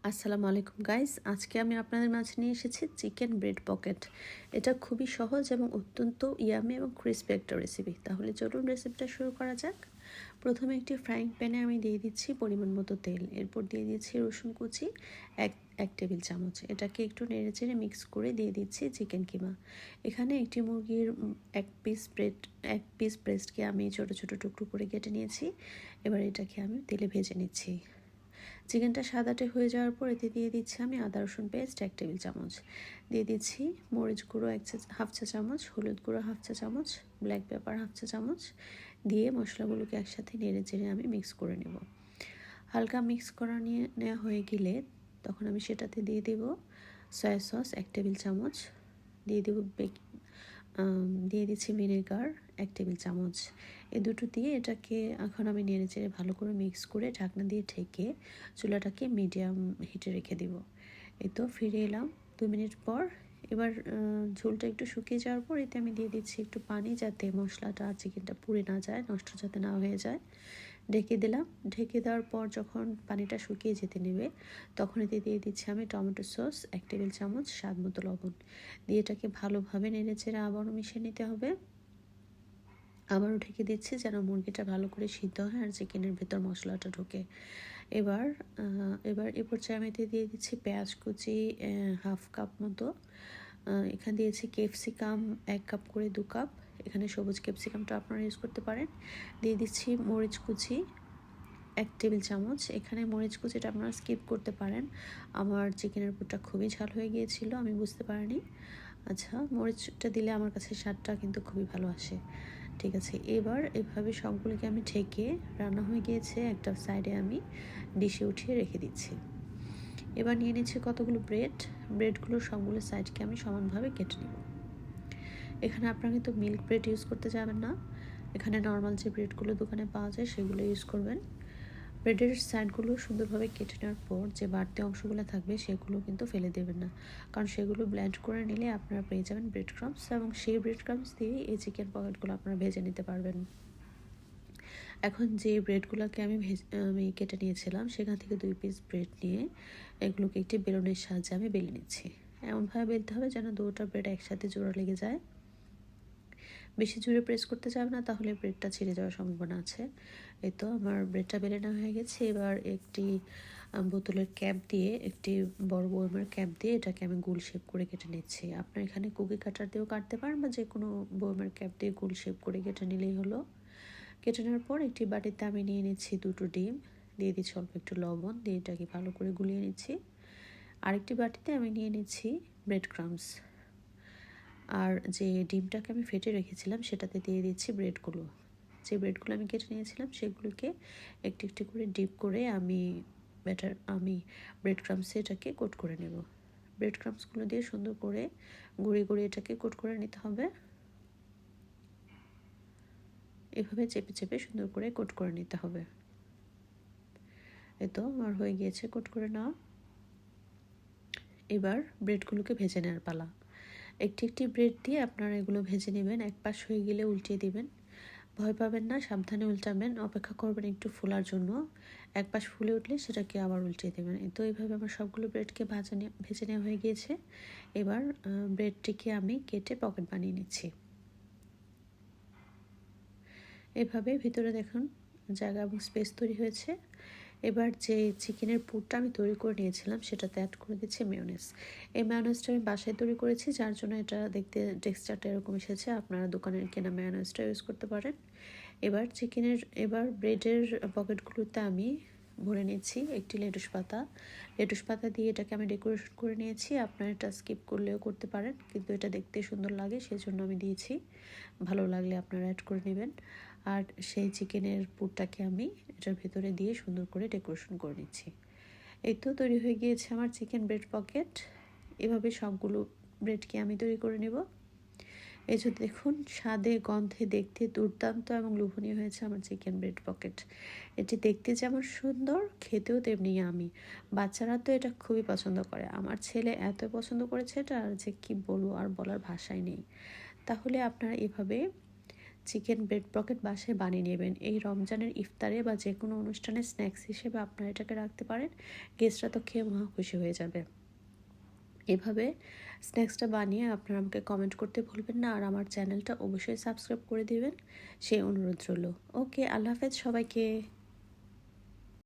আসসালামু আলাইকুম গাইস, আজকে আমি আপনাদের মাঝে নিয়ে এসেছি চিকেন ব্রেড পকেট। এটা খুবই সহজ এবং অত্যন্ত ইয়ামি এবং ক্রিসপি একটা রেসিপি। তাহলে চলুন রেসিপিটা শুরু করা যাক। প্রথমে একটি ফ্রাইং প্যানে আমি দিয়ে দিচ্ছি পরিমাণ মতো তেল, এরপর দিয়ে দিচ্ছি রসুন কুচি এক এক টেবিল চামচ। এটাকে একটু নেড়ে চেড়ে মিক্স করে দিয়ে দিচ্ছি চিকেন কিমা। এখানে একটি মুরগির এক পিস ব্রেস্টকে আমি ছোট ছোট টুকরো করে কেটে নিয়েছি। এবার এটাকে আমি তেলে ভেজে নিচ্ছি। চিকেনটা সাদাটে হয়ে যাওয়ার পর এতে দিয়ে দিচ্ছি আমি আদা রসুন পেস্ট 1 টেবিল চামচ, দিয়ে দিচ্ছি মরিচ গুঁড়ো হাফ চা চামচ, হলুদ গুঁড়ো হাফ চা চামচ, ব্ল্যাক পেপার হাফ চা চামচ দিয়ে মশলাগুলোকে একসাথে নেড়ে চেড়ে আমি মিক্স করে নেব। হালকা মিক্স করা নেওয়া হয়ে গেলে তখন আমি সেটাতে দিয়ে দেব সয়া সস 1 টেবিল চামচ, দিয়ে দেব দিয়ে দিচ্ছি ভিনেগার 1 টেবিল চামচ। এই দুটো দিয়ে এটাকে এখন আমি নেড়ে চেড়ে ভালো করে মিক্স করে ঢাকনা দিয়ে ঢেকে চুলাটাকে মিডিয়াম হিটে রেখে দেব। এই তো ফিরে এলাম 2 মিনিট পর। এবার ঝোলটা একটু শুকিয়ে যাওয়ার পর এতে আমি দিয়ে দিচ্ছি একটু পানি, যাতে মশলাটা আর চিকেনটা পুড়ে না যায়, নষ্ট যাতে না হয়ে যায়। ঢেকে দিলাম। ঢেকে দেওয়ার পর যখন পানিটা শুকিয়ে যেতে নেবে তখন এতে দিয়ে দিচ্ছি আমি টমেটো সস 1 টেবিল চামচ, স্বাদ মতো লবণ দিয়ে এটাকে ভালোভাবে নেড়ে চেড়ে আবারও মিশিয়ে নিতে হবে। আবারও ঢেকে দিচ্ছি যেন মুরগিটা ভালো করে সিদ্ধ হয় আর চিকেনের ভেতর মশলাটা ঢোকে। এবার এ পর্যায়ে আমি এতে দিয়ে দিচ্ছি পেঁয়াজ কুচি হাফ কাপ মতো। এখানে দিয়েছি ক্যাপসিকাম 1 কাপ করে 2 কাপ। এখানে সবুজ ক্যাপসিকামটা আপনারা ইউজ করতে পারেন। দিয়ে দিচ্ছি মরিচ কুচি 1 টেবিল চামচ। এখানে মরিচ কুচিটা আপনারা স্কিপ করতে পারেন। আমার চিকেনের পুরটা খুবই ঝাল হয়ে গিয়েছিল, আমি বুঝতে পারিনি। আচ্ছা, মরিচটা দিলে আমার কাছে স্বাদটা কিন্তু খুবই ভালো আসে। ঠিক আছে, এবার এভাবে সবগুলোকে আমি ঢেকে রান্না হয়ে গিয়েছে একটা সাইডে আমি ডিশে উঠিয়ে রেখে দিচ্ছি। এবার নিয়ে নিচ্ছি কতগুলো ব্রেডগুলো সবগুলো সাইডকে আমি সমানভাবে কেটে নেব। এখানে আপনারা কিন্তু মিল্ক ব্রেড ইউজ করতে যাবেন না, এখানে নর্মাল যে ব্রেডগুলো দোকানে পাওয়া যায় সেগুলো ইউজ করবেন। ব্রেডের সাইডগুলো সুন্দরভাবে কেটে নেওয়ার পর যে বাড়তি অংশগুলো থাকবে সেগুলো কিন্তু ফেলে দেবেন না, কারণ সেগুলো ব্লেন্ড করে নিলে আপনারা পেয়ে যাবেন ব্রেড ক্রাম্বস, এবং সেই ব্রেড ক্রাম্বস দিয়ে এই চিকেন পকেটগুলো আপনারা ভেজে নিতে পারবেন। এখন যে ব্রেডগুলোকে আমি কেটে নিয়েছিলাম সেখান থেকে 2 পিস ব্রেড নিয়ে এগুলোকে একটি বেলুনের সাহায্যে আমি বেলে নিচ্ছি। এমনভাবে বেলতে হবে যেন দুটো ব্রেড একসাথে জোড়া লেগে যায়। বেশি জোরে প্রেস করতে যাবে না, তাহলে ব্রেডটা ছিঁড়ে যাওয়ার সম্ভাবনা আছে। এই তো আমার ব্রেডটা বেলে নেওয়া হয়ে গেছে। এবার একটি বোতলের ক্যাপ দিয়ে, একটি বড় বয়মের ক্যাপ দিয়ে এটাকে আমি গোল শেপ করে কেটে নিচ্ছি। আপনার এখানে কুকি কাটার দিয়েও কাটতে পারেন বা যে কোনো বয়মের ক্যাপ দিয়ে গোল শেপ করে কেটে নিলেই হলো। কেটে নেওয়ার পর একটি বাটিতে আমি নিয়ে নিচ্ছি 2টো ডিম, দিয়ে দিচ্ছি অল্প একটু লবণ দিয়ে এটাকে ভালো করে গুলিয়ে নিচ্ছি। আরেকটি বাটিতে আমি নিয়ে নিচ্ছি ব্রেড ক্রাম্বস, আর যে ডিমটাকে আমি ফেটে রেখেছিলাম সেটাতে দিয়ে দিচ্ছি ব্রেডগুলো। যে ব্রেডগুলো আমি কেটে নিয়েছিলাম সেগুলোকে একটু একটু করে ডিপ করে আমি ব্রেড ক্রাম্বসে এটাকে কোট করে নেব। ব্রেড ক্রাম্বসগুলো দিয়ে সুন্দর করে গুঁড়িয়ে এটাকে কোট করে নিতে হবে। এভাবে চেপে চেপে সুন্দর করে কোট করে নিতে হবে। এই তো আমার হয়ে গিয়েছে কোট করে নেওয়া। এবার ব্রেডগুলোকে ভেজে নেওয়ার পালা। একটি একটি ব্রেড দিয়ে আপনারা এগুলো ভেজে নেবেন। এক পাশ হয়ে গেলে উল্টিয়ে দিবেন, ভয় পাবেন না, সাবধানে উল্টাবেন, অপেক্ষা করবেন একটু ফোলার জন্য। এক পাশ ফুলে উঠলে সেটাকে আবার উল্টিয়ে দেবেন। তো এইভাবে আমার সবগুলো ব্রেডকে ভেজে নেওয়া হয়ে গিয়েছে। এবার ব্রেডটিকে আমি কেটে পকেট বানিয়ে নিচ্ছি। এভাবে ভিতরে দেখুন জায়গা এবং স্পেস তৈরি হয়েছে। এবার যে চিকেনের পুরটা আমি তৈরি করে নিয়েছিলাম সেটাতে অ্যাড করে দিচ্ছি মেয়োনেজ। এই মেয়োনেজটা আমি বাসায় তৈরি করেছি, যার জন্য এটা দেখতে টেক্সচারটা এরকম এসেছে। আপনারা দোকানের কেনা মেয়োনেজটা ইউজ করতে পারেন। এবার ব্রেডের পকেটগুলোতে আমি ভরে নিচ্ছি একটি লেটুস পাতা দিয়ে এটাকে আমি ডেকোরেশন করে নিয়েছি। আপনারা এটা স্কিপ করলেও করতে পারেন, কিন্তু এটা দেখতে সুন্দর লাগে সেই জন্য আমি দিয়েছি। ভালো লাগলে আপনারা অ্যাড করে নেবেন। আর সেই চিকেনের পুরটাকে আমি এটার ভেতরে দিয়ে সুন্দর করে ডেকোরেশন করে নিচ্ছি। এই তো তৈরি হয়ে গিয়েছে আমার চিকেন ব্রেড পকেট। এভাবে সবগুলো ব্রেডকে আমি তৈরি করে নেব। এই যে দেখুন, স্বাদে গন্ধে দেখতে দুর্দান্ত এবং লোভনীয় হয়েছে আমার চিকেন ব্রেড পকেট। এটি দেখতে যেমন সুন্দর, খেতেও তেমনি আমি। বাচ্চারা তো এটা খুবই পছন্দ করে। আমার ছেলে এত পছন্দ করেছে এটা, আর যে কি বলবো, আর বলার ভাষাই নেই। তাহলে আপনারা এভাবে চিকেন ব্রেড পকেট বাসায় বানিয়ে নেবেন। এই রমজানের ইফতারে বা যে কোনো অনুষ্ঠানের স্ন্যাক্স হিসেবে আপনারা এটাকে রাখতে পারেন। গেস্টরা তো খেয়ে মহা খুশি হয়ে যাবে। এভাবে স্ন্যাক্সটা বানিয়ে আপনারা আমাকে কমেন্ট করতে ভুলবেন না, আর আমার চ্যানেলটা অবশ্যই সাবস্ক্রাইব করে দিবেন সেই অনুরোধ রইল। ওকে, আল্লাহ হাফেজ সবাইকে।